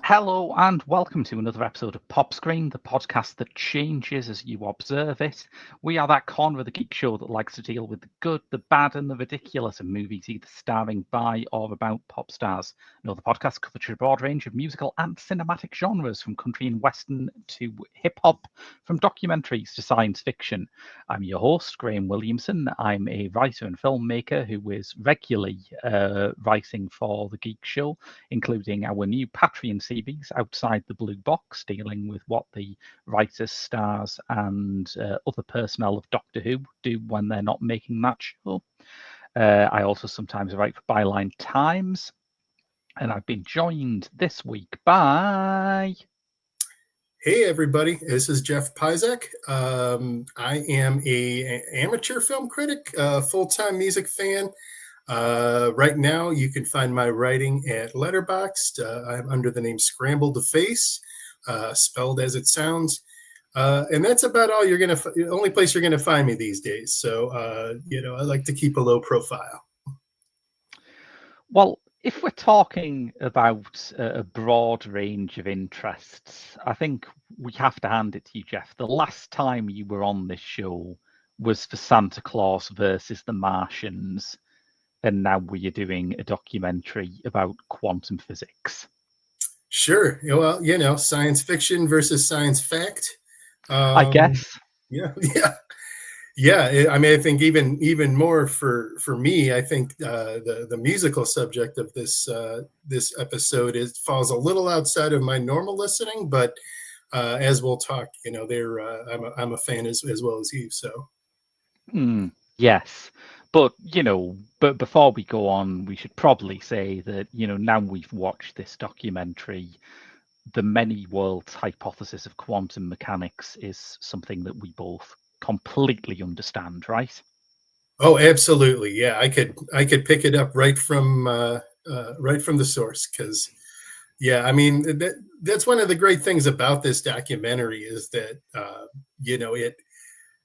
Hello and welcome to another episode of Pop Screen, the podcast that changes as you observe it. We are that corner of the Geek show that likes to deal with the good, the bad and the ridiculous of movies either starring by or about pop stars. No, the podcast covers a broad range of musical and cinematic genres, from country and western to hip-hop, from documentaries to science fiction. I'm your host, Graham Williamson. I'm a writer and filmmaker who is regularly writing for the Geek show, including our new Patreon series, Outside the Blue Box, dealing with what the writers, stars and other personnel of Doctor Who do when they're not making that show. I also sometimes write for Byline Times, and I've been joined this week by... Hey everybody, this is Jeff Pizak. I am an amateur film critic, full-time music fan. Right now, you can find my writing at Letterboxd. I'm under the name Scramble to Face, spelled as it sounds. And that's about all the only place you're gonna find me these days. So, I like to keep a low profile. Well, if we're talking about a broad range of interests, I think we have to hand it to you, Jeff. The last time you were on this show was for Santa Claus versus the Martians. And now we are doing a documentary about quantum physics. Sure. Well, science fiction versus science fact. I guess. Yeah. I mean, I think even more for me, I think the musical subject of this episode falls a little outside of my normal listening, but as we'll talk, I'm a fan as well as you. So. Yes. But before we go on, we should probably say that, now we've watched this documentary, the many worlds hypothesis of quantum mechanics is something that we both completely understand, right? Oh, absolutely. Yeah, I could pick it up right from the source, because, yeah, I mean, that's one of the great things about this documentary is that,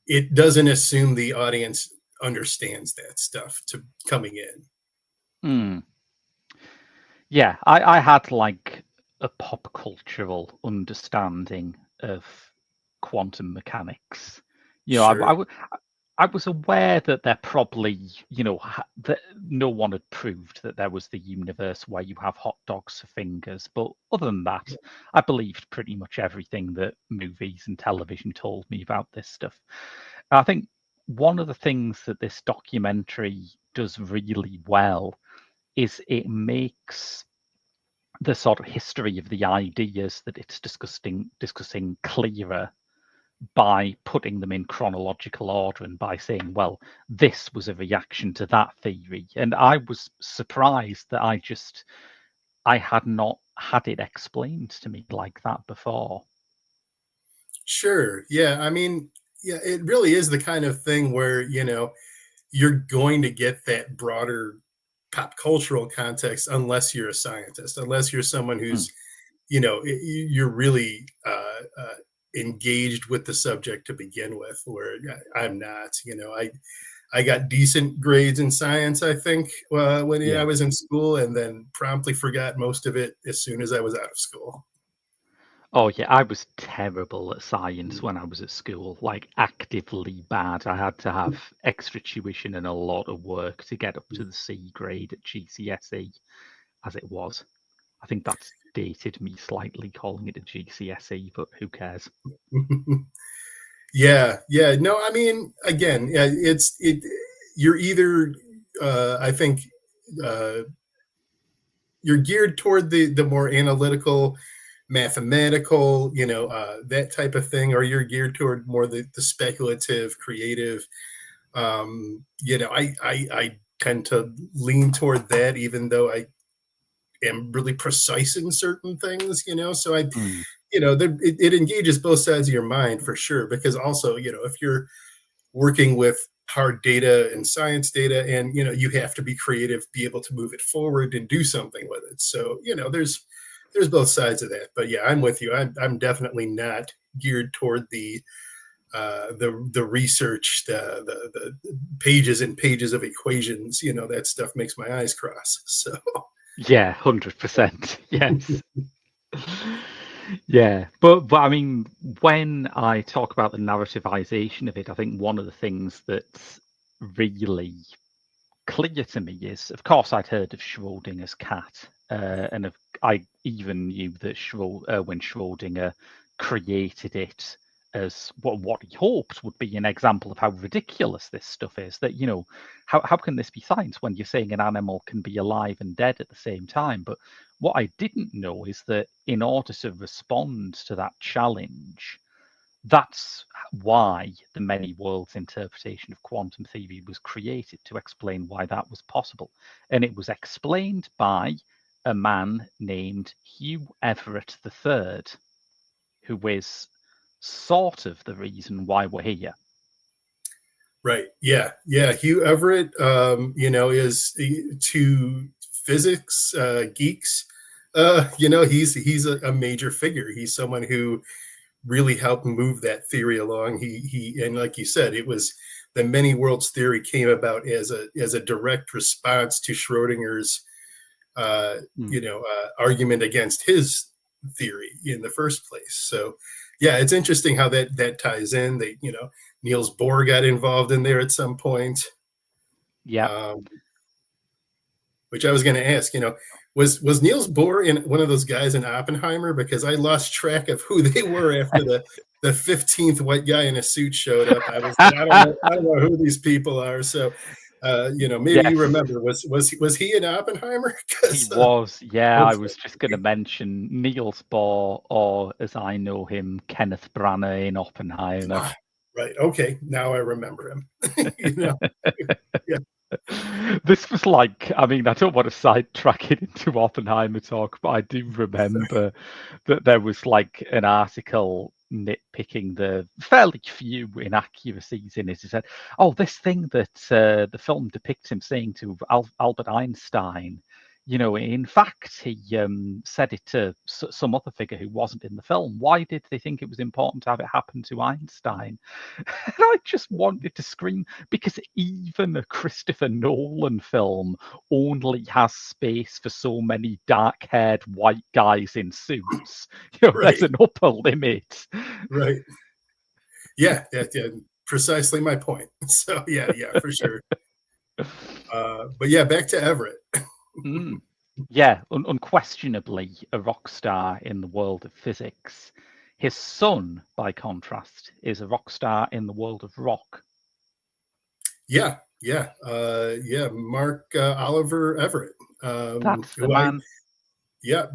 it doesn't assume the audience understands that stuff to coming in. Yeah, I had like a pop cultural understanding of quantum mechanics. Sure. I was aware that there probably, that no one had proved that there was the universe where you have hot dogs for fingers. But other than that, I believed pretty much everything that movies and television told me about this stuff. I think one of the things that this documentary does really well is it makes the sort of history of the ideas that it's discussing clearer by putting them in chronological order and by saying, well, this was a reaction to that theory. And I was surprised that I had not had it explained to me like that before. Sure. Yeah. I mean, yeah, it really is the kind of thing where, you're going to get that broader pop cultural context unless you're a scientist, unless you're someone who's, you're really engaged with the subject to begin with, where I'm not. I got decent grades in science, I think, when I was in school, and then promptly forgot most of it as soon as I was out of school. Oh yeah, I was terrible at science when I was at school, like actively bad. I had to have extra tuition and a lot of work to get up to the C grade at GCSE as it was. I think that's dated me slightly calling it a GCSE, but who cares? Yeah. No, I mean, again, you're either, I think, you're geared toward the more analytical, mathematical, that type of thing, or you're geared toward more the speculative, creative, I tend to lean toward that, even though I am really precise in certain things. So Mm. it engages both sides of your mind for sure. Because also, if you're working with hard data and science data, and you have to be creative, be able to move it forward and do something with it. So there's both sides of that. But yeah, I'm with you. I'm definitely not geared toward the research, the pages and pages of equations. That stuff makes my eyes cross. So Yeah, 100%. Yes. Yeah, but I mean, when I talk about the narrativization of it, I think one of the things that's really clear to me is, of course, I'd heard of Schrodinger's cat, I even knew that when Schrodinger created it as what he hoped would be an example of how ridiculous this stuff is. That how can this be science when you're saying an animal can be alive and dead at the same time? But what I didn't know is that in order to respond to that challenge, that's why the many worlds interpretation of quantum theory was created, to explain why that was possible. And it was explained by a man named Hugh Everett III, who is sort of the reason why we're here. right, yeah. Hugh Everett, is to physics geeks. He's a major figure. He's someone who really helped move that theory along. He and like you said, it was the many worlds theory came about as a direct response to Schrodinger's Mm. argument against his theory in the first place. So yeah, it's interesting how that ties in. Niels Bohr got involved in there at some point. Yeah. Um, which I was going to ask, was Niels Bohr in one of those guys in Oppenheimer? Because I lost track of who they were after the 15th white guy in a suit showed up. I was like, I don't know who these people are. So, maybe you Yes, remember, was he in Oppenheimer? he Because was. Yeah, I was just going to okay. mention Niels Bohr, or as I know him, Kenneth Branagh in Oppenheimer. Right. Okay. Now I remember him. you know. Yeah. This was like, I mean, I don't want to sidetrack it into Oppenheimer talk, but I do remember that there was like an article nitpicking the fairly few inaccuracies in it. He said, "Oh, this thing that the film depicts him saying to Albert Einstein, in fact, he said it to some other figure who wasn't in the film. Why did they think it was important to have it happen to Einstein?" And I just wanted to scream, because even a Christopher Nolan film only has space for so many dark-haired white guys in suits. There's Right. an upper limit. Right. Yeah. Yeah. Precisely my point. So yeah, for sure. But yeah, back to Everett. Mm. Yeah, unquestionably a rock star in the world of physics. His son, by contrast, is a rock star in the world of rock. Yeah. Mark Oliver Everett. That's the Who I man. Yeah.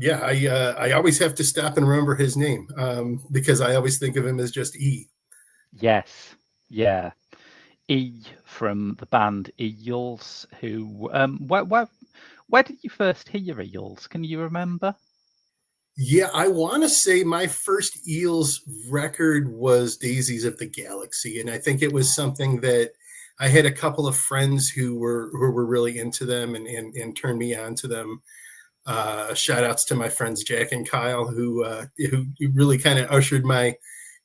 I always have to stop and remember his name because I always think of him as just E. Yes, yeah. E from the band Eels, who where did you first hear Eels? Can you remember? Yeah, I want to say my first Eels record was Daisies of the Galaxy, and I think it was something that I had a couple of friends who were really into them and turned me on to them. Shout outs to my friends Jack and Kyle who really kind of ushered my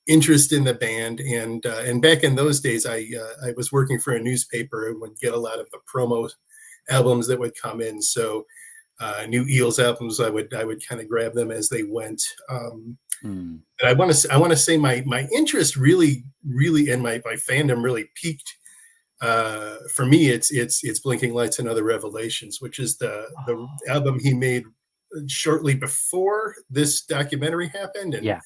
interest in the band. And back in those days, I was working for a newspaper and would get a lot of the promo albums that would come in. So new Eels albums, I would kind of grab them as they went. Mm. But I want to say my interest really and my fandom really peaked. For me, it's Blinking Lights and Other Revelations, which is the album he made shortly before this documentary happened. And Yeah.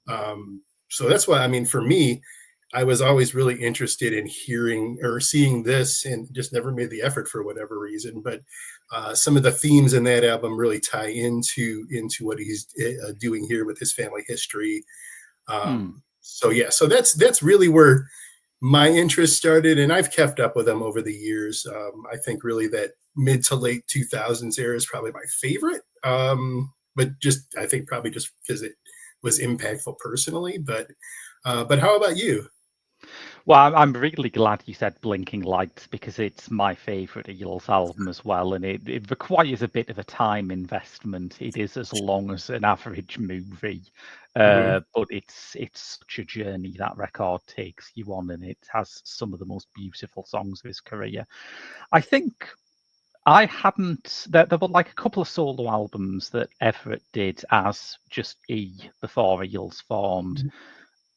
um, so that's why, I mean, for me, I was always really interested in hearing or seeing this and just never made the effort for whatever reason. But some of the themes in that album really tie into what he's doing here with his family history. Mm. So yeah, so that's really where my interest started, and I've kept up with them over the years. I think really that mid to late 2000s era is probably my favorite. But just I think probably just because it was impactful personally. But how about you? Well, I'm really glad you said Blinking Lights because it's my favourite Eels album as well, and it requires a bit of a time investment. It is as long as an average movie, Mhm. but it's such a journey that record takes you on, and it has some of the most beautiful songs of his career. I think I hadn't. There were like a couple of solo albums that Everett did as just E before Eels formed.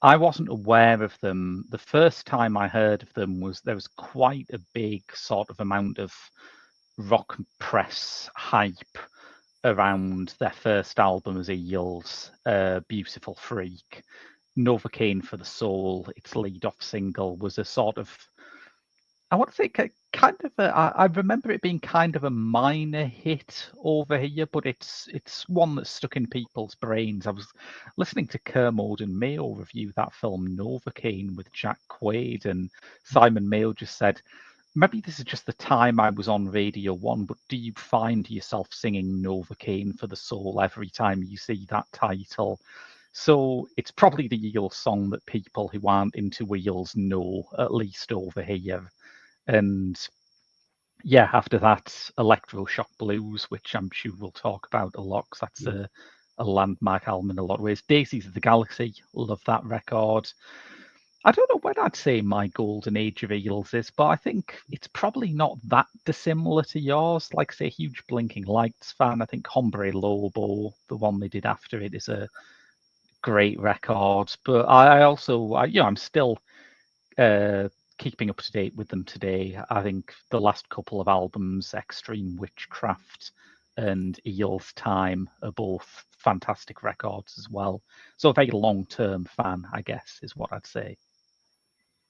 I wasn't aware of them. The first time I heard of them was there was quite a big sort of amount of rock press hype around their first album as Eels, Beautiful Freak. Novocaine for the Soul, its lead off single, was a sort of I want to say kind of I remember it being kind of a minor hit over here, but it's one that's stuck in people's brains. I was listening to Kermode and Mayo review that film Novocaine with Jack Quaid, and Simon Mayo just said, maybe this is just the time I was on Radio 1, but do you find yourself singing Novocaine for the Soul every time you see that title? So it's probably the Eels song that people who aren't into Eels know, at least over here. And yeah, after that, Electroshock Blues, which I'm sure we'll talk about a lot, because that's a landmark album in a lot of ways. Daisies of the Galaxy, love that record. I don't know when I'd say my golden age of Eels is, but I think it's probably not that dissimilar to yours. Like, say, huge Blinking Lights fan. I think Hombre Lobo, the one they did after it, is a great record. But I also, I'm still uh, keeping up to date with them today. I think the last couple of albums, Extreme Witchcraft and Eels Time, are both fantastic records as well. So a very long-term fan, I guess, is what I'd say.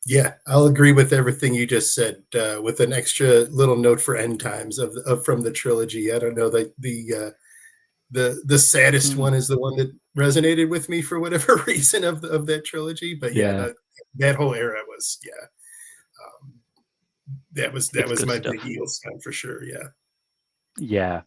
Yeah, I'll agree with everything you just said. With an extra little note for end times of from the trilogy. I don't know that the saddest Mm, one is the one that resonated with me for whatever reason of that trilogy. But yeah, yeah, that whole era was um, that it's was good my big stuff. Eels fan for sure. Yeah. Yeah.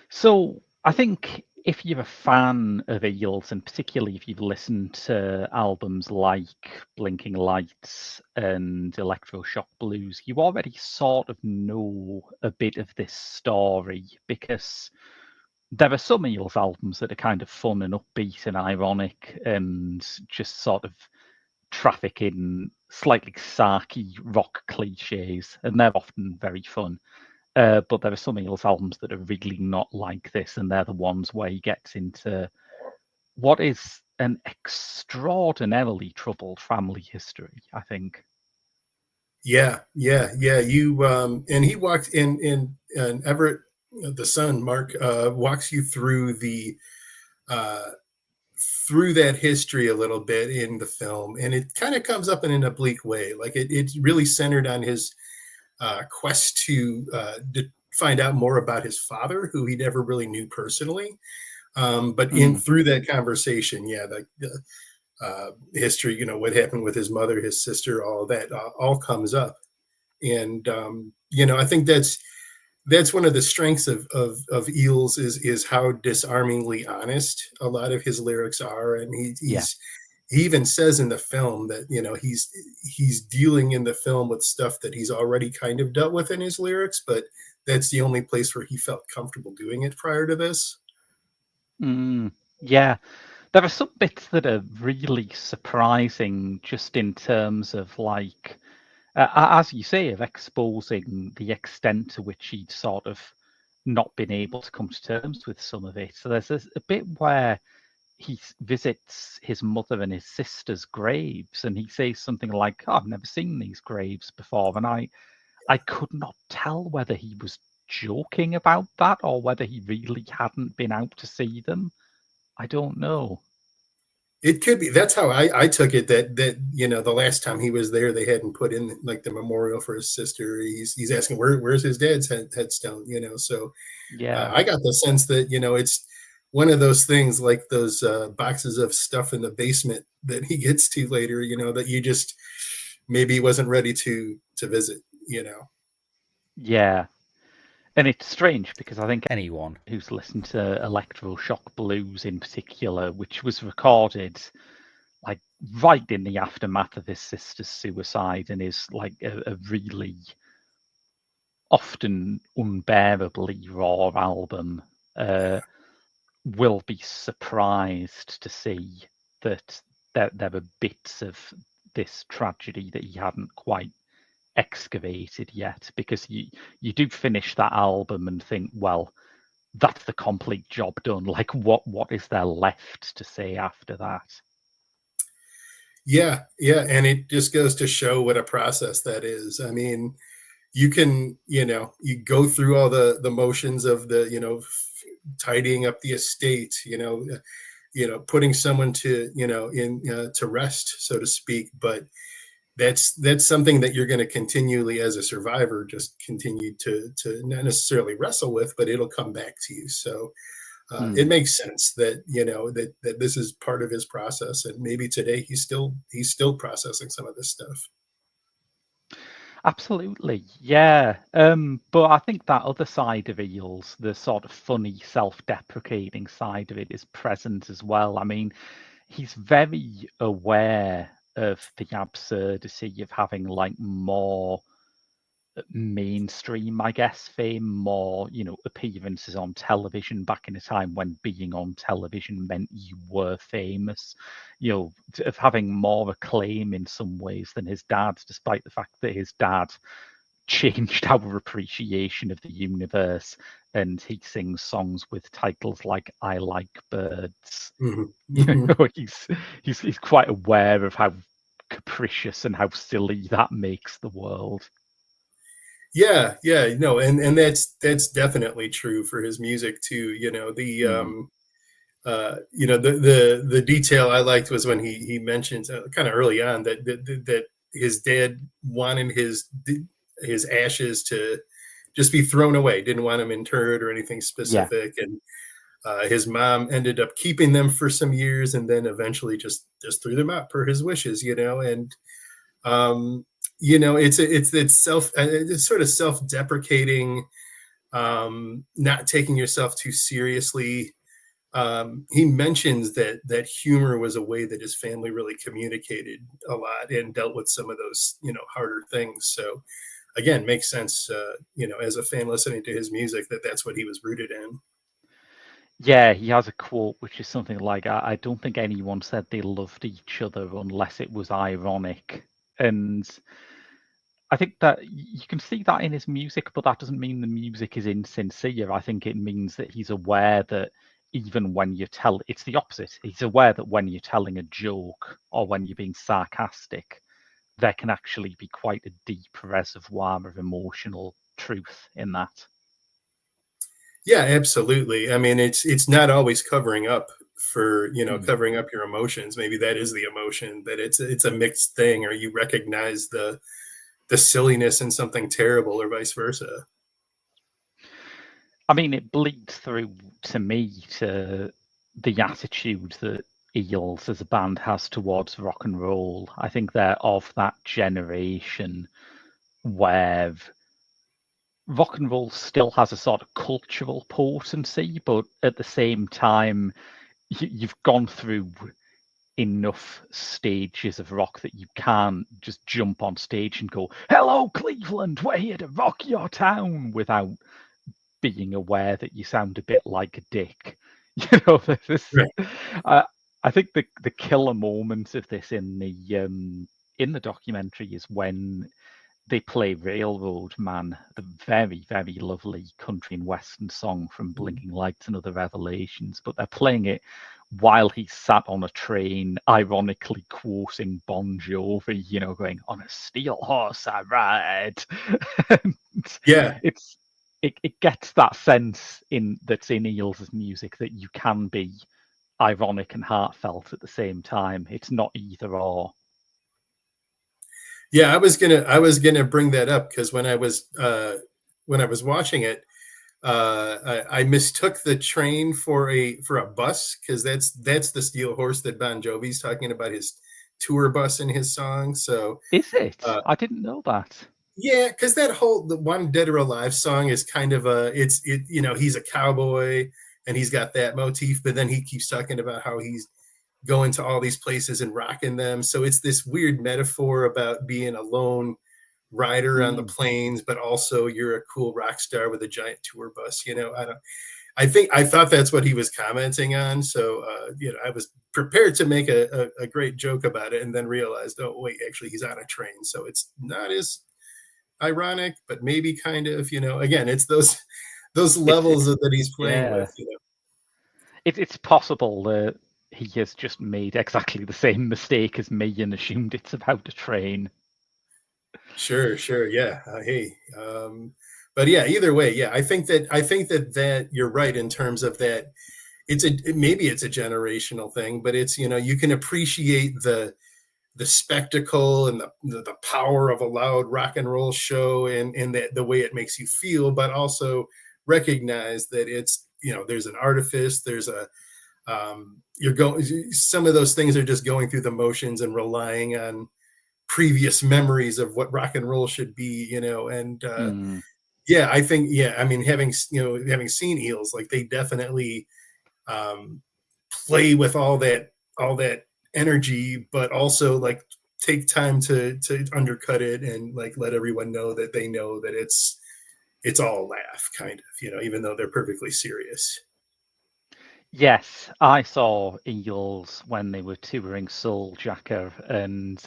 So I think if you're a fan of Eels, and particularly if you've listened to albums like Blinking Lights and Electroshock Blues, you already sort of know a bit of this story because there are some Eels albums that are kind of fun and upbeat and ironic and just sort of traffic in slightly sarky rock cliches, and they're often very fun. But there are some Eels albums that are really not like this, and they're the ones where he gets into what is an extraordinarily troubled family history, I think. Yeah. You and he walks in and Everett, the son, Mark, walks you uh, through that history a little bit in the film, and it kind of comes up in an oblique way. Like it's really centered on his quest to find out more about his father, who he never really knew personally. But in Mm, through that conversation, yeah, the history, what happened with his mother, his sister, all of that, all comes up. And I think that's one of the strengths of Eels is how disarmingly honest a lot of his lyrics are, and yeah. he even says in the film that he's dealing in the film with stuff that he's already kind of dealt with in his lyrics, but that's the only place where he felt comfortable doing it prior to this. Mm, yeah. There are some bits that are really surprising just in terms of like as you say, of exposing the extent to which he'd sort of not been able to come to terms with some of it. So there's a bit where he visits his mother and his sister's graves, and he says something like, "Oh, I've never seen these graves before," and I could not tell whether he was joking about that or whether he really hadn't been out to see them. I don't know. It could be. That's how I took it. That the last time he was there, they hadn't put in like the memorial for his sister. He's asking where's his dad's headstone. So Yeah. I got the sense that it's one of those things like those boxes of stuff in the basement that he gets to later. That you just maybe he wasn't ready to visit, you know. Yeah. And it's strange because I think anyone who's listened to Electroshock Blues in particular, which was recorded like right in the aftermath of his sister's suicide and is like a really often unbearably raw album, will be surprised to see that there were bits of this tragedy that he hadn't quite excavated yet, because you do finish that album and think, well, that's the complete job done. Like, what is there left to say after that? Yeah, yeah, and it just goes to show what a process that is. I mean, you can, you know, you go through all the motions of the, you know, tidying up the estate, you know, putting someone to, you know, in to rest, so to speak. But that's something that you're going to continually, as a survivor, just continue to not necessarily wrestle with, but it'll come back to you. So it Hmm. makes sense that, you know, that this is part of his process, and maybe today he's still processing some of this stuff. Absolutely, yeah. But I think that other side of Eels, the sort of funny, self-deprecating side of it, is present as well. I mean, he's very aware of the absurdity of having like more mainstream, I guess, fame, more, appearances on television back in a time when being on television meant you were famous, of having more acclaim in some ways than his dad, despite the fact that his dad changed our appreciation of the universe, and he sings songs with titles like "I Like Birds." Mhm, You mhm. know, he's quite aware of how capricious and how silly that makes the world. Yeah, yeah, no, and that's definitely true for his music too. You know, Hmm. you know, the detail I liked was when he mentioned kind of early on that his dad wanted his ashes to just be thrown away, didn't want him interred or anything Yeah. specific, and his mom ended up keeping them for some years, and then eventually just threw them out per his wishes. You know, and um, you know, it's sort of self-deprecating, not taking yourself too seriously. He mentions that humor was a way that his family really communicated a lot and dealt with some of those, you know, harder things. So again, makes sense, you know, as a fan listening to his music, that's what he was rooted in. Yeah, he has a quote which is something like, I don't think anyone said they loved each other unless it was ironic. And I think that you can see that in his music, but that doesn't mean the music is insincere. I think it means that he's aware that even when it's the opposite. He's aware that when you're telling a joke or when you're being sarcastic, there can actually be quite a deep reservoir of emotional truth in that. Yeah, absolutely. I mean, it's not always covering up for, you know, Hmm. covering up your emotions. Maybe that is the emotion, that it's a mixed thing, or you recognize the silliness in something terrible, or vice versa. I mean, it bleeds through to me to the attitude that Eels as a band has towards rock and roll. I think they're of that generation where rock and roll still has a sort of cultural potency, but at the same time, you've gone through enough stages of rock that you can't just jump on stage and go, "Hello, Cleveland, we're here to rock your town," without being aware that you sound a bit like a dick. This. Right. Uh, I think the killer moment of this in the documentary is when they play Railroad Man, the very, very lovely country and western song from Mhm. Blinking Lights and Other Revelations, but they're playing it while he's sat on a train, ironically quoting Bon Jovi, going, "On a steel horse I ride." And Yeah. it's it gets that sense that's in Eels' music, that you can be ironic and heartfelt at the same time. It's not either or. Yeah, I was gonna bring that up because when I was watching it, I mistook the train for a bus, because that's the steel horse that Bon Jovi's talking about his tour bus in his song. So Is it? uh, I didn't know that. yeah, because the one Dead or Alive song is kind of he's a cowboy and he's got that motif, but then he keeps talking about how he's going to all these places and rocking them. So it's this weird metaphor about being a lone rider on the Mm. plains, but also you're a cool rock star with a giant tour bus. I thought that's what he was commenting on. So I was prepared to make a great joke about it, and then realized, oh wait, actually he's on a train, so it's not as ironic, but maybe kind of. Again, it's those levels It's that he's playing yeah. with. It's possible that he has just made exactly the same mistake as me and assumed it's about a train. Sure, yeah. Hey, but yeah, either way, yeah, I think that you're right in terms of that. Maybe it's a generational thing, but it's you can appreciate the spectacle and the power of a loud rock and roll show, and that the way it makes you feel, but also recognize that it's there's an artifice, there's a you're going some of those things are just going through the motions and relying on previous memories of what rock and roll should be, and Mm. yeah, I think, yeah, I mean, having seen Eels, like they definitely um play with all that energy, but also like take time to undercut it and like let everyone know that they know that it's all a laugh, kind of, even though they're perfectly serious. Yes, I saw Eels when they were touring Soul Jacker, and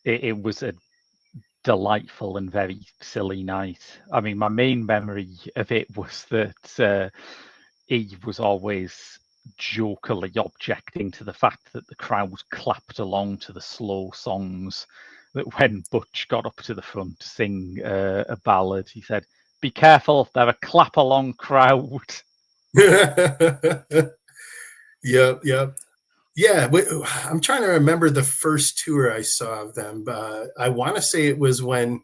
it was a delightful and very silly night. I mean, my main memory of it was that he was always jokingly objecting to the fact that the crowd clapped along to the slow songs. That when Butch got up to the front to sing a ballad, he said, "Be careful, they're a clap along crowd." Yep. Yeah, I'm trying to remember the first tour I saw of them. I want to say it was when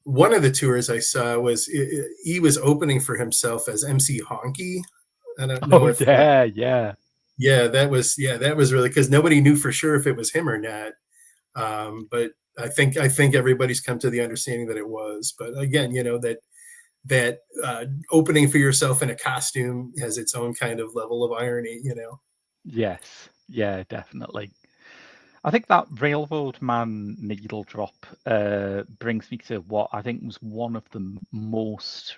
one of the tours I saw was he was opening for himself as MC Honky. I don't know Oh if yeah, yeah. that was really because nobody knew for sure if it was him or not. But I think everybody's come to the understanding that it was. But again, that opening for yourself in a costume has its own kind of level of irony. Yes, yeah, definitely. I think that Railroad Man needle drop brings me to what I think was one of the most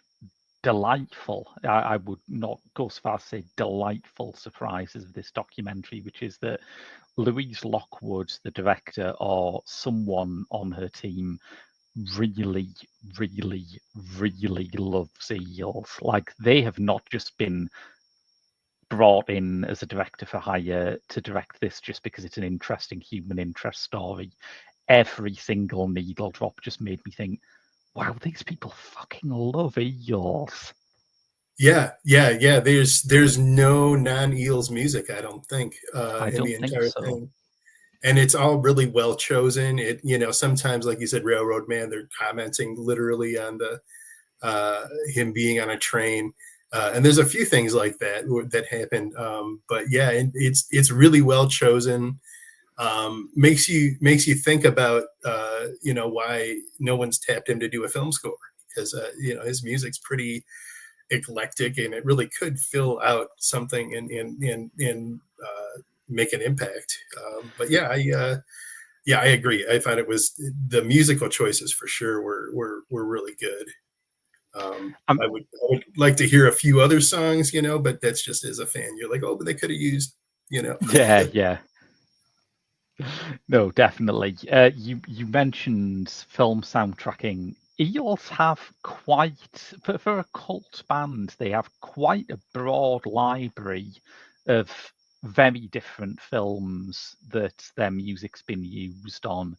delightful, I would not go so far as to say delightful surprises of this documentary, which is that Louise Lockwood, the director, or someone on her team really, really, really loves Eels. Like they have not just been brought in as a director for hire to direct this just because it's an interesting human interest story. Every single needle drop just made me think, wow, these people fucking love Eels. Yeah. There's no non-Eels music, I don't think, I in the don't think entire so. thing. And it's all really well chosen. Sometimes, like you said, Railroad Man, they're commenting literally on the him being on a train. And there's a few things like that happened. But yeah, it's really well chosen. Makes you think about why no one's tapped him to do a film score, because his music's pretty eclectic, and it really could fill out something and make an impact. But yeah, I agree. I thought it was the musical choices for sure were really good. Um, I would like to hear a few other songs, but that's just as a fan. You're like, oh, but they could have used, you know. yeah, yeah. No, definitely. You mentioned film soundtracking. Eels have quite for a cult band. They have quite a broad library of very different films that their music's been used on.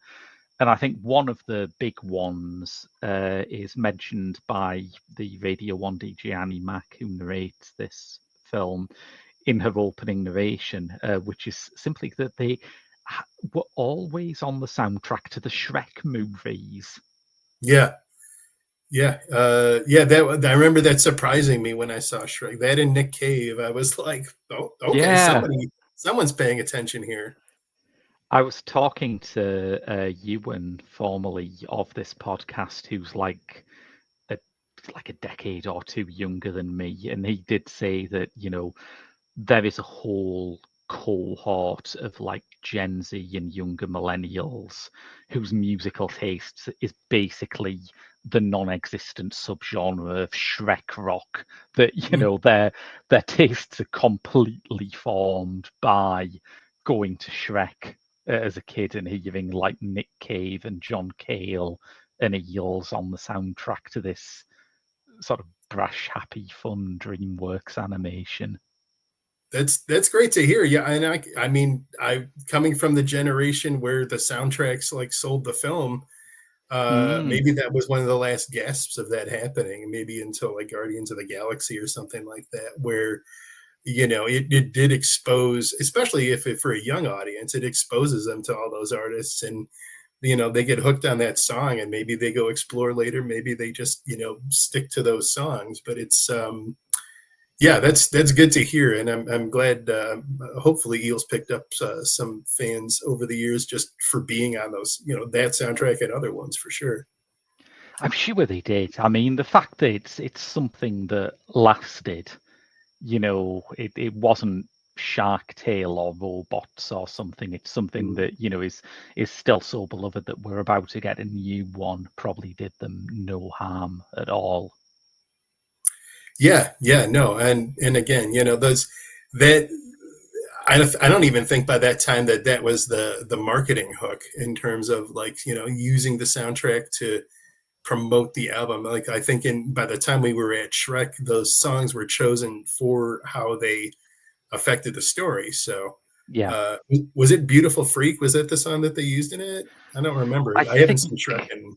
And I think one of the big ones is mentioned by the Radio 1 DJ Annie Mac, who narrates this film in her opening narration, which is simply that they were always on the soundtrack to the Shrek movies. Yeah, yeah. That I remember that surprising me when I saw Shrek. That and Nick Cave, I was like, oh, okay, Yeah, someone's paying attention here. I was talking to Ewan, formerly of this podcast, who's a like a decade or two younger than me, and he did say that, there is a whole cohort of like Gen Z and younger millennials whose musical tastes is basically the non-existent subgenre of Shrek rock. That Mm. their tastes are completely formed by going to Shrek as a kid and hearing like Nick Cave and John Cale and Eels on the soundtrack to this sort of brash, happy, fun DreamWorks animation. That's great to hear. Yeah, and I mean, I coming from the generation where the soundtracks like sold the film. Mm, Maybe that was one of the last gasps of that happening. Maybe until like Guardians of the Galaxy or something like that, where it did expose, especially if for a young audience, it exposes them to all those artists, and they get hooked on that song, and maybe they go explore later. Maybe they just stick to those songs. But it's yeah, that's good to hear, and I'm glad. Hopefully, Eels picked up some fans over the years just for being on those, that soundtrack and other ones for sure. I'm sure they did. I mean, the fact that it's something that lasted, it wasn't Shark Tale or robots or something. It's something Mm. that, is still so beloved that we're about to get a new one. Probably did them no harm at all. Yeah, yeah, no, and again, those that I don't even think by that time that was the marketing hook in terms of like using the soundtrack to promote the album. Like I think in by the time we were at Shrek, those songs were chosen for how they affected the story. So, Yeah. was it "Beautiful Freak"? Was that the song that they used in it? I don't remember. I I haven't think seen Shrek in,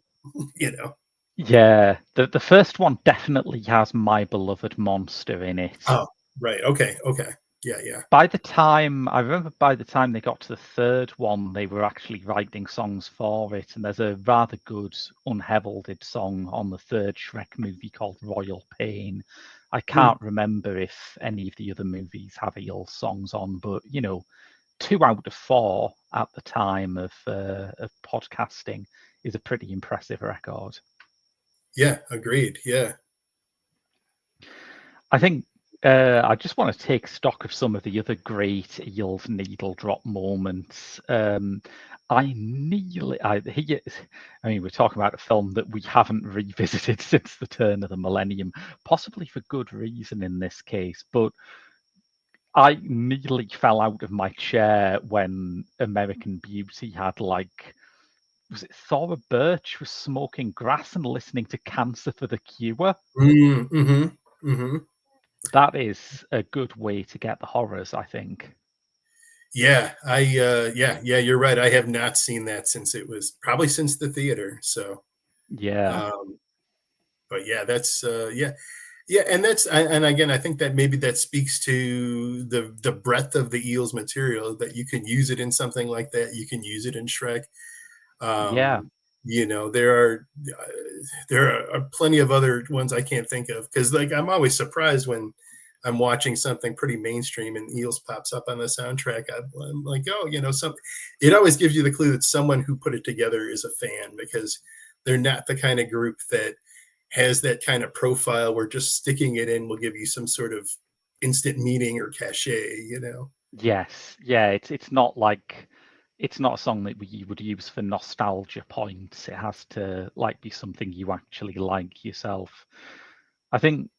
you know. Yeah, the first one definitely has My Beloved Monster in it. Oh, right. Okay. Okay. Yeah. Yeah. I remember by the time they got to the third one, they were actually writing songs for it, and there's a rather good unheralded song on the third Shrek movie called Royal Pain. I Hmm. can't remember if any of the other movies have Eels songs on, but 2 out of 4 at the time of podcasting is a pretty impressive record. Yeah. Agreed. Yeah. I think I just want to take stock of some of the other great Eels needle drop moments. I mean, we're talking about a film that we haven't revisited since the turn of the millennium, possibly for good reason in this case. But I nearly fell out of my chair when American Beauty had was it Thora Birch was smoking grass and listening to Cancer for the Cure? Mm, hmm. Hmm. That is a good way to get the horrors, I think. Yeah. Yeah. You're right. I have not seen that since it was probably since the theater. So, Yeah. um, but yeah, that's yeah. Yeah, and and again, I think that maybe that speaks to the breadth of the Eels material that you can use it in something like that. You can use it in Shrek. Yeah. Um, uh, there are plenty of other ones I can't think of because like I'm always surprised when I'm watching something pretty mainstream and Eels pops up on the soundtrack. I'm like, oh, some. It always gives you the clue that someone who put it together is a fan because they're not the kind of group that has that kind of profile where just sticking it in will give you some sort of instant meaning or cachet. Yes. Yeah. It's not a song that you would use for nostalgia points. It has to be something you actually like yourself. I think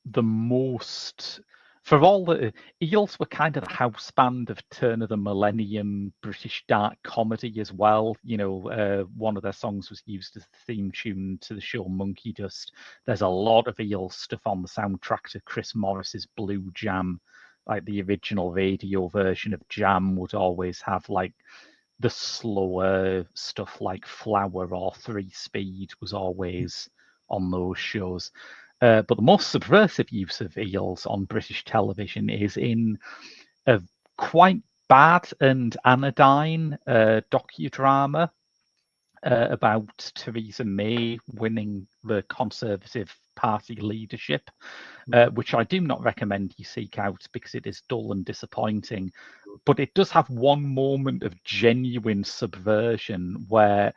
the most for all the Eels were kind of the house band of turn of the millennium British dark comedy as well. One of their songs was used as the theme tune to the show Monkey Dust. There's a lot of Eels stuff on the soundtrack to Chris Morris's Blue Jam. Like the original radio version of Jam would always have the slower stuff like Flower or Three Speed was always on those shows. But the most subversive use of eels on British television is in a quite bad and anodyne docudrama about Theresa May winning the Conservative Party leadership, Mhm. which I do not recommend you seek out because it is dull and disappointing. But it does have one moment of genuine subversion where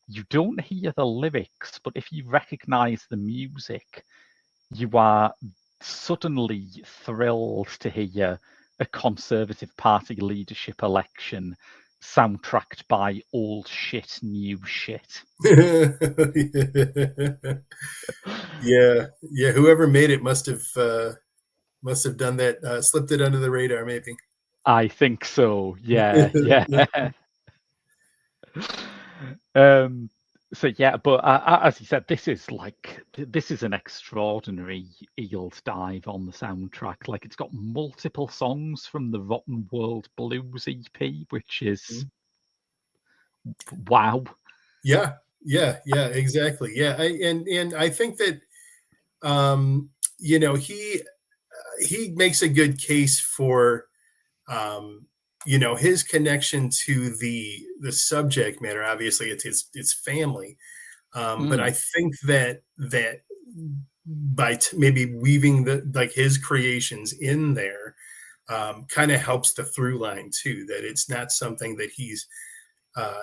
you don't hear the lyrics, but if you recognize the music, you are suddenly thrilled to hear a Conservative Party leadership election soundtracked by old shit, new shit. Yeah, yeah. Whoever made it must have done that, slipped it under the radar, maybe. I think so. Yeah, yeah. um, so yeah, but as you said, this is an extraordinary Eels dive on the soundtrack. Like it's got multiple songs from the Rotten World Blues EP, which is wow. Yeah, yeah, yeah, exactly. Yeah, and I think that um, he makes a good case for um, his connection to the subject matter. Obviously, it's family, but I Mm. think that by maybe weaving his creations in there, kind of helps the through line too. That it's not something that he's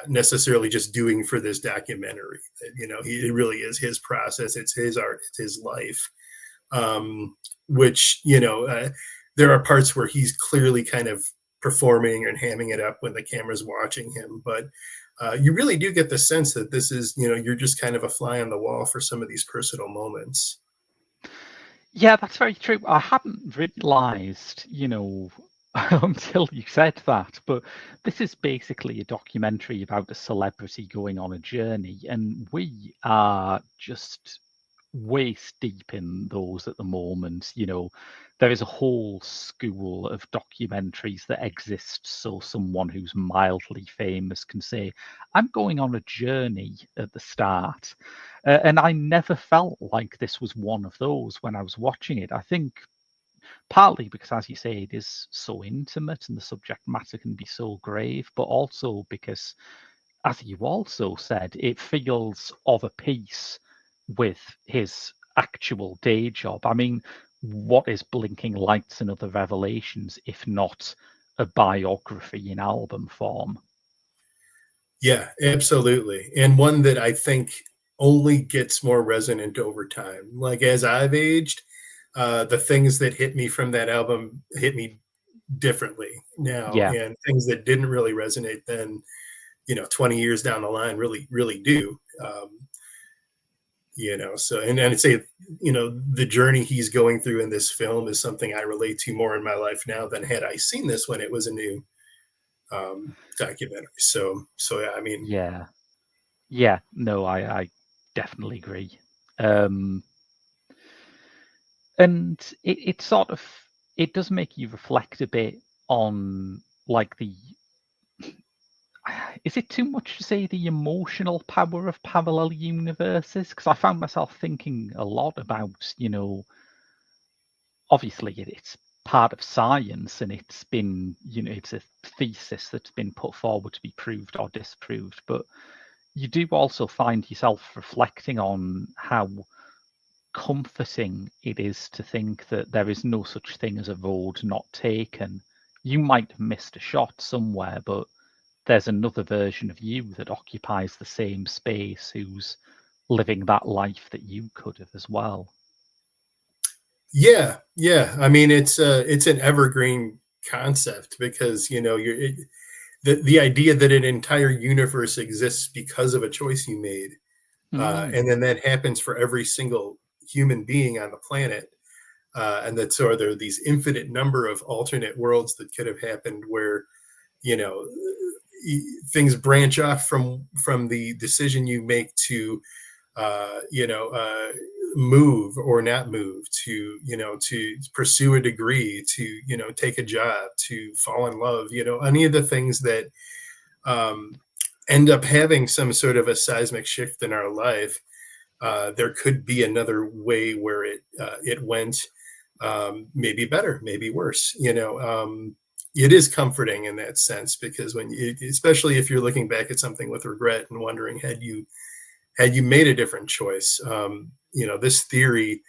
necessarily just doing for this documentary. That, it really is his process. It's his art. It's his life. Which there are parts where he's clearly kind of performing and hamming it up when the camera's watching him, but you really do get the sense that this is, you're just kind of a fly on the wall for some of these personal moments. Yeah, that's very true. I hadn't realised, until you said that, but this is basically a documentary about a celebrity going on a journey, and we are just waist deep in those at the moment. There is a whole school of documentaries that exist so someone who's mildly famous can say, I'm going on a journey at the start. And I never felt like this was one of those when I was watching it. I think partly because, as you say, it is so intimate and the subject matter can be so grave, but also because, as you also said, it feels of a piece with his actual day job. I mean, what is Blinking Lights and Other Revelations if not a biography in album form? Yeah, absolutely. And one that I think only gets more resonant over time. Like as I've aged, the things that hit me from that album hit me differently now, Yeah, and things that didn't really resonate then, 20 years down the line really, really do. So, and I'd say, the journey he's going through in this film is something I relate to more in my life now than had I seen this when it was a new documentary. So yeah, I mean, yeah, yeah. No, I definitely agree. Um, and it sort of it does make you reflect a bit on like the is it too much to say the emotional power of parallel universes? Because I found myself thinking a lot about, obviously it's part of science and it's been, it's a thesis that's been put forward to be proved or disproved. But you do also find yourself reflecting on how comforting it is to think that there is no such thing as a road not taken. You might have missed a shot somewhere, but there's another version of you that occupies the same space who's living that life that you could have as well. yeah, yeah. I mean, it's an evergreen concept because the idea that an entire universe exists because of a choice you made, Mm, and then that happens for every single human being on the planet, and that so there are these infinite number of alternate worlds that could have happened where you know things branch off from the decision you make to uh, you know, uh, move or not move, to to pursue a degree, to take a job, to fall in love, any of the things that um, end up having some sort of a seismic shift in our life. There could be another way where it went, maybe better, maybe worse. It is comforting in that sense because especially if you're looking back at something with regret and wondering had you made a different choice, this theory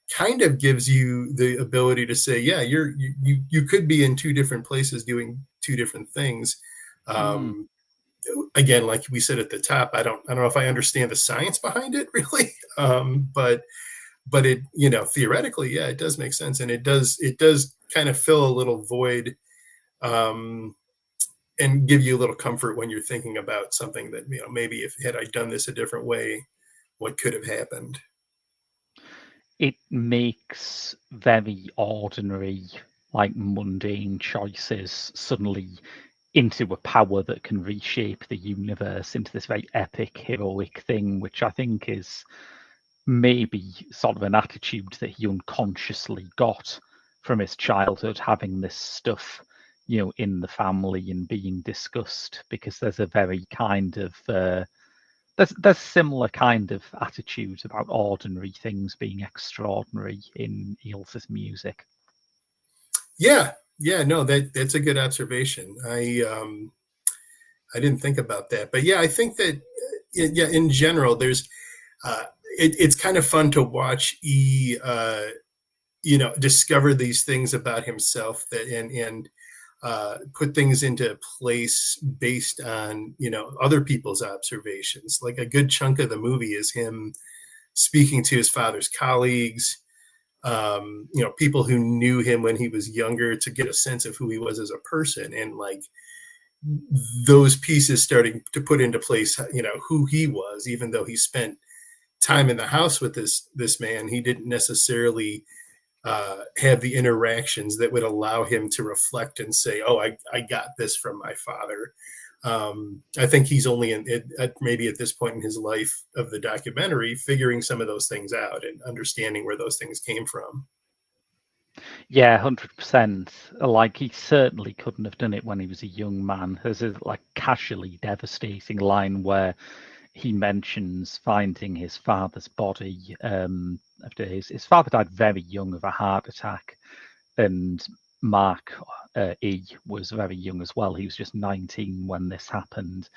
kind of gives you the ability to say, yeah, you could be in two different places doing two different things. Mm. Again, like we said at the top, I don't know if I understand the science behind it really, but it, theoretically, yeah, it does make sense, and it does kind of fill a little void, um, and give you a little comfort when you're thinking about something that, maybe if had I done this a different way, what could have happened. It makes very ordinary, like mundane choices suddenly into a power that can reshape the universe into this very epic, heroic thing, which I think is maybe sort of an attitude that he unconsciously got from his childhood, having this stuff, in the family and being discussed, because there's a very kind of there's similar kind of attitudes about ordinary things being extraordinary in Eels's music. Yeah, yeah, no, that's a good observation. I didn't think about that, but yeah, I think that, yeah, in general, there's it's kind of fun to watch discover these things about himself, that and put things into place based on, other people's observations. Like a good chunk of the movie is him speaking to his father's colleagues, people who knew him when he was younger, to get a sense of who he was as a person, and like those pieces starting to put into place, who he was. Even though he spent time in the house with this man, he didn't necessarily have the interactions that would allow him to reflect and say, "Oh, I got this from my father." I think he's only maybe at this point in his life of the documentary, figuring some of those things out and understanding where those things came from. Yeah, 100%. Like, he certainly couldn't have done it when he was a young man. There's a like casually devastating line where he mentions finding his father's body, after his father died very young of a heart attack, and Mark was very young as well. He was just 19 when this happened,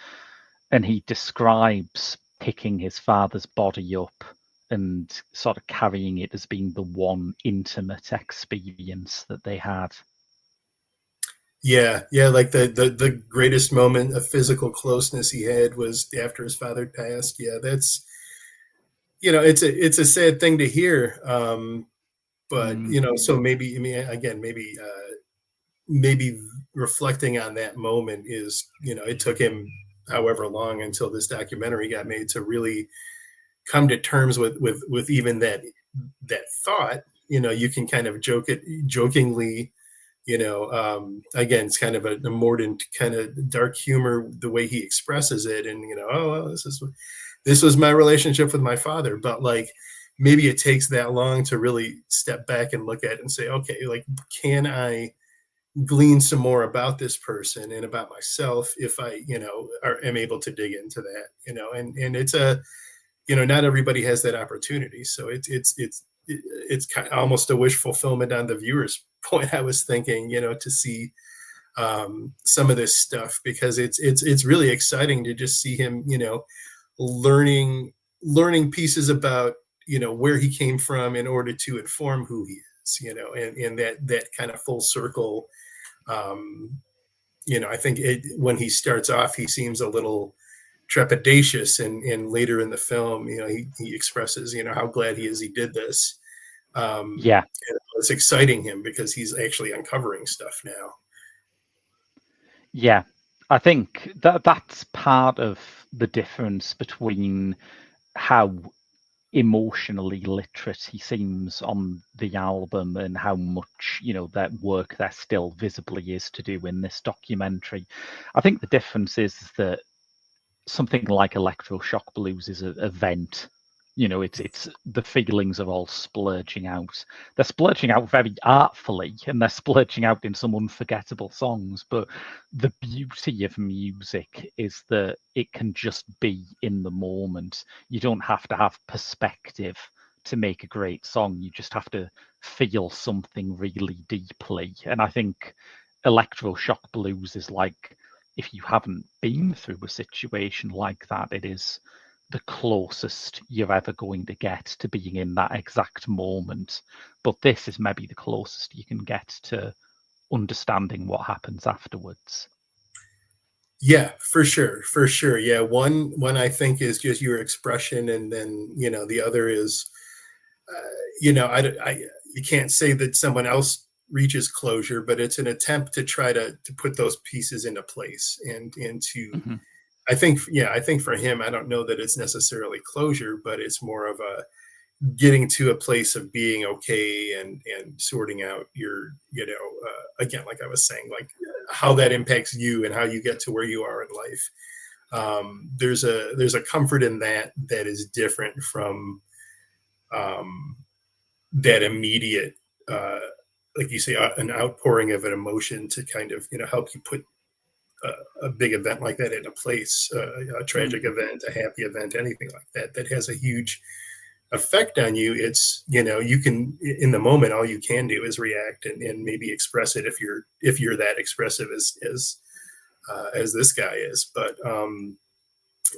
and he describes picking his father's body up and sort of carrying it as being the one intimate experience that they had. Yeah, yeah, like the greatest moment of physical closeness he had was after his father passed. Yeah, that's, it's a sad thing to hear. But Mm, so maybe, I mean, again, maybe reflecting on that moment is, it took him however long until this documentary got made to really come to terms with even that thought. You can kind of jokingly, again, it's kind of a mordant kind of dark humor, the way he expresses it, and, oh, well, this was my relationship with my father. But like, maybe it takes that long to really step back and look at it and say, okay, like, can I glean some more about this person and about myself if I, am able to dig into that, and it's not everybody has that opportunity. So it's kind of almost a wish fulfillment on the viewer's point. I was thinking, to see some of this stuff, because it's really exciting to just see him, learning pieces about, where he came from in order to inform who he is, and that kind of full circle. um I think when he starts off, he seems a little trepidatious, and later in the film, he expresses, how glad he is he did this. yeah, And it's exciting him because he's actually uncovering stuff now. yeah. I think that's part of the difference between how emotionally literate he seems on the album and how much that work there still visibly is to do in this documentary. I think the difference is that something like electroshock blues is a vent. It's the feelings are all splurging out. They're splurging out very artfully, and they're splurging out in some unforgettable songs. But the beauty of music is that it can just be in the moment. You don't have to have perspective to make a great song. You just have to feel something really deeply. And I think electroshock blues is like, if you haven't been through a situation like that, it is the closest you're ever going to get to being in that exact moment. But this is maybe the closest you can get to understanding what happens afterwards. Yeah, for sure. Yeah, one I think is just your expression, and then the other is, I you can't say that someone else reaches closure, but it's an attempt to try to put those pieces into place, and to Hmm. I think for him, I don't know that it's necessarily closure, but it's more of a getting to a place of being okay, and sorting out your, again, like I was saying, like how that impacts you and how you get to where you are in life. There's a comfort in that is different from um, that immediate, uh, like you say, an outpouring of an emotion to kind of help you put a big event like that into place, a tragic Mm. event, a happy event, anything like that that has a huge effect on you. It's you can, in the moment, all you can do is react, and maybe express it if you're that expressive as this guy is. But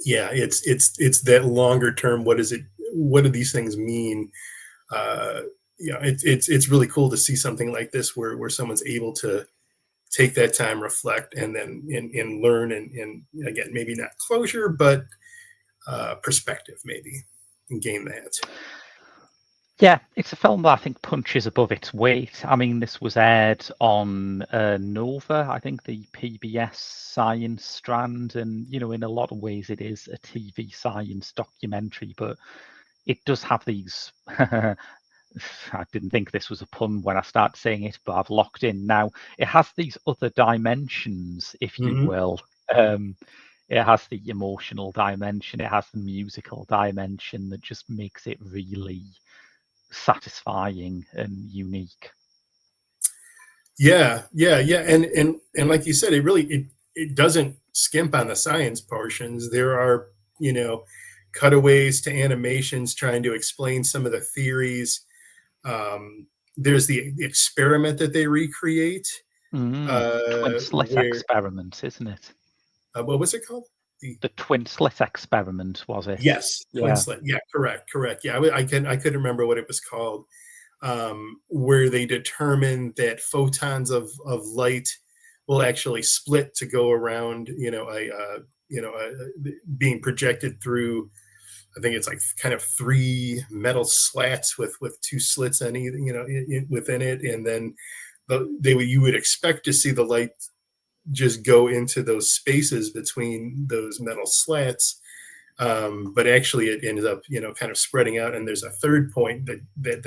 yeah, it's that longer term. What do these things mean? uh it's really cool to see something like this where someone's able to take that time, reflect, and then and learn, and again, maybe not closure, but perspective, maybe, and gain that. Yeah, it's a film that I think punches above its weight. I mean, this was aired on Nova, I think the PBS science strand, and in a lot of ways, it is a TV science documentary, but it does have these. I didn't think this was a pun when I started saying it, but I've locked in now. It has these other dimensions, if you Hmm. will. Um, it has the emotional dimension, it has the musical dimension that just makes it really satisfying and unique. Yeah, and like you said, it doesn't skimp on the science portions. There are, you know cutaways to animations trying to explain some of the theories. There's the experiment that they recreate, Twin slit where experiment, isn't it? what was it called? The The twin slit experiment, was it? Yes, twin Yeah. slit. Yeah, correct. Yeah, I couldn't remember what it was called. Where they determine that photons of light will actually split to go around, being projected through. I think it's like kind of three metal slats with two slits on either, within it, and then you would expect to see the light just go into those spaces between those metal slats, but actually it ended up kind of spreading out, and there's a third point that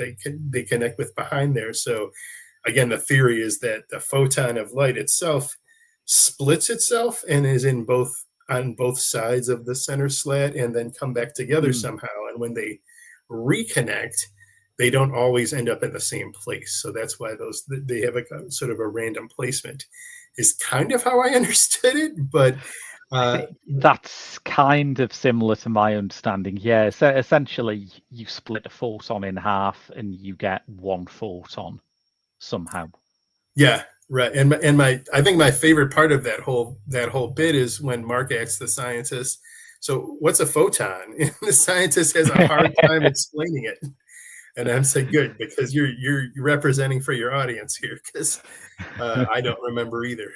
they connect with behind there. So again, the theory is that the photon of light itself splits itself and is in both on both sides of the center slat, and then come back together Mm. somehow, and when they reconnect, they don't always end up in the same place. So that's why they have a sort of a random placement, is kind of how I understood it. But uh That's kind of similar to my understanding. Yeah, so essentially you split a photon in half and you get one photon somehow. Yeah, right. I think my favorite part of that whole bit is when Mark asks the scientist, "So what's a photon?" And the scientist has a hard time explaining it. And I'm saying, "Good, because you're representing for your audience here, because I don't remember either."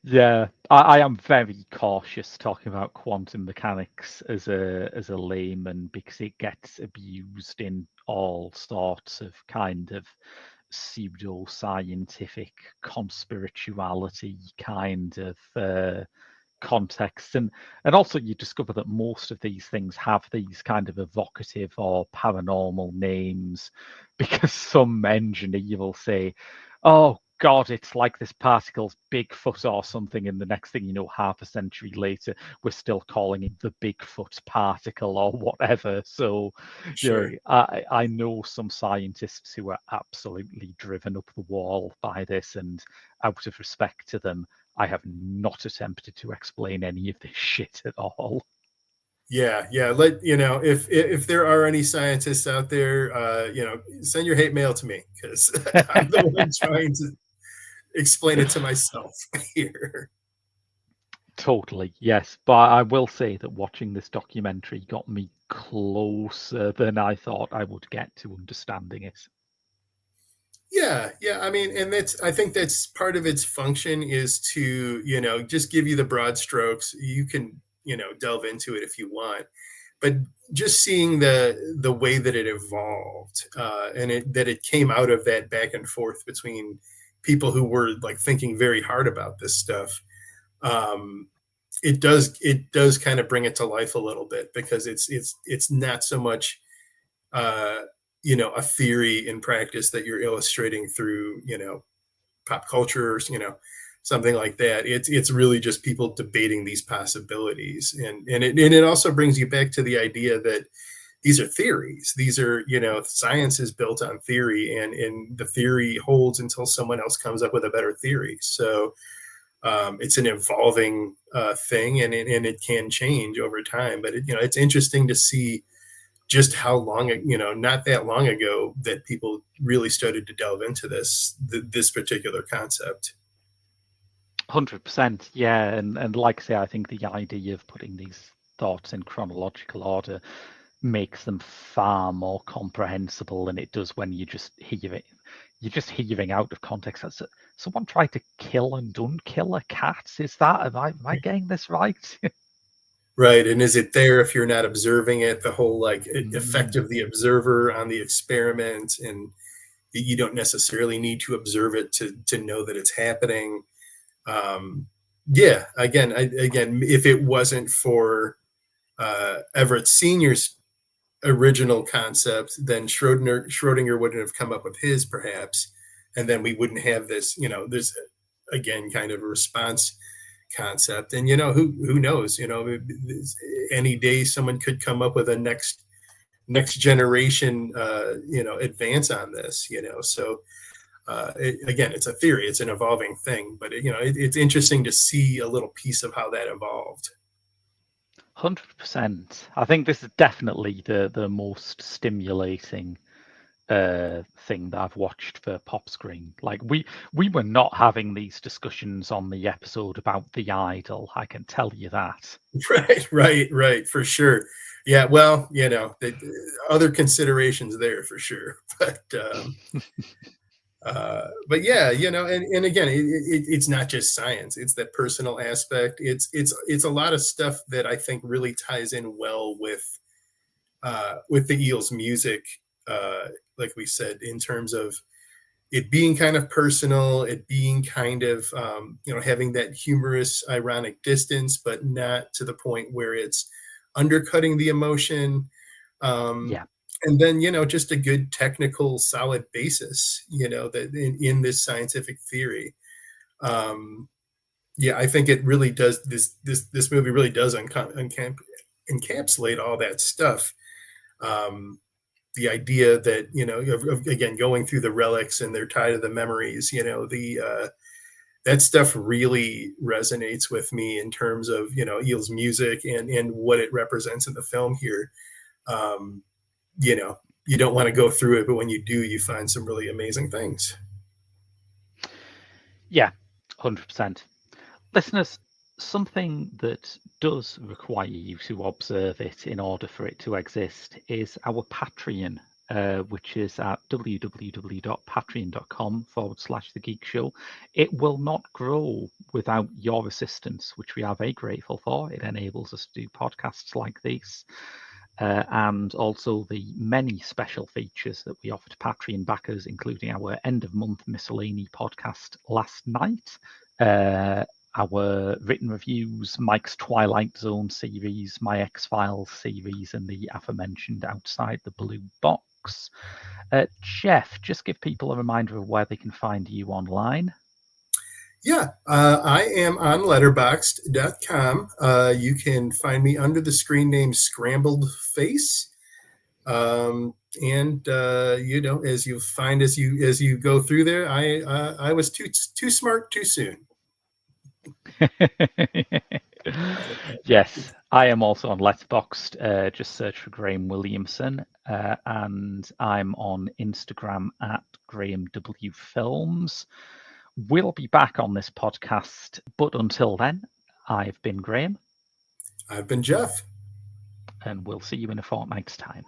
Yeah, I am very cautious talking about quantum mechanics as a layman because it gets abused in all sorts of kind of pseudo scientific conspirituality kind of contexts, and also you discover that most of these things have these kind of evocative or paranormal names because some engineer will say, oh God, it's like this particle's Bigfoot or something, and the next thing you know, half a century later, we're still calling it the Bigfoot particle or whatever. So, Sure. I know some scientists who are absolutely driven up the wall by this, and out of respect to them, I have not attempted to explain any of this shit at all. Yeah. If there are any scientists out there, send your hate mail to me, because I'm the one trying to explain it to myself here. Totally, yes. But I will say that watching this documentary got me closer than I thought I would get to understanding it. Yeah. I mean, and I think that's part of its function is to, just give you the broad strokes. You can, delve into it if you want, but just seeing the way that it evolved, and that it came out of that back and forth between people who were like thinking very hard about this stuff. Um, it does kind of bring it to life a little bit, because it's not so much uh, a theory in practice that you're illustrating through, pop culture, or, something like that. It's really just people debating these possibilities, and it also brings you back to the idea that these are theories. These are, science is built on theory, and the theory holds until someone else comes up with a better theory. So it's an evolving thing, and it can change over time. But it's interesting to see just how long, not that long ago, that people really started to delve into this particular concept. 100%, yeah, and like I say, I think the idea of putting these thoughts in chronological order makes them far more comprehensible than it does when you just hear it. You're just hearing out of context. That's someone tried to kill and unkill a cat. Is that? Am I getting this right? Right. And is it there if you're not observing it? The whole like effect Mm, of the observer on the experiment, and you don't necessarily need to observe it to know that it's happening. Yeah. Again, if it wasn't for Everett Senior's original concept, then Schrodinger wouldn't have come up with his, perhaps, and then we wouldn't have this. There's again kind of a response concept, and who knows? Any day someone could come up with a next generation advance on this. So again, it's a theory, it's an evolving thing, but it's interesting to see a little piece of how that evolved. 100%. I think this is definitely the most stimulating thing that I've watched for Pop Screen. Like we were not having these discussions on the episode about The Idol, I can tell you that. Right, for sure. Yeah, well, the other considerations there for sure, but yeah, and again, it's not just science; it's that personal aspect. It's a lot of stuff that I think really ties in well with the Eels music, like we said, in terms of it being kind of personal, it being kind of having that humorous, ironic distance, but not to the point where it's undercutting the emotion. Um, Yeah. and then just a good technical, solid basis, that in this scientific theory. Um, yeah, I think it really does. This movie really does encapsulate all that stuff. Um, the idea that again, going through the relics and they're tied to the memories, the that stuff really resonates with me in terms of Eel's music and what it represents in the film here. um you know you don't want to go through it, but when you do, you find some really amazing things. Yeah, 100%. Listeners, something that does require you to observe it in order for it to exist is our Patreon, which is at www.patreon.com/The Geek Show. It will not grow without your assistance, which we are very grateful for. It enables us to do podcasts like these. And also the many special features that we offer to Patreon backers, including our end of month miscellany podcast last night, our written reviews, Mike's Twilight Zone series, my X-Files series, and the aforementioned Outside the Blue Box. Jeff, just give people a reminder of where they can find you online. Yeah, I am on letterboxd.com. You can find me under the screen name Scrambled Face. And as you find as you go through there, I was too smart too soon. Yes, I am also on Letterboxd. Just search for Graham Williamson, and I'm on Instagram at Graham W Films. We'll be back on this podcast, but until then, I've been Graham. I've been Jeff. And we'll see you in a fortnight's time.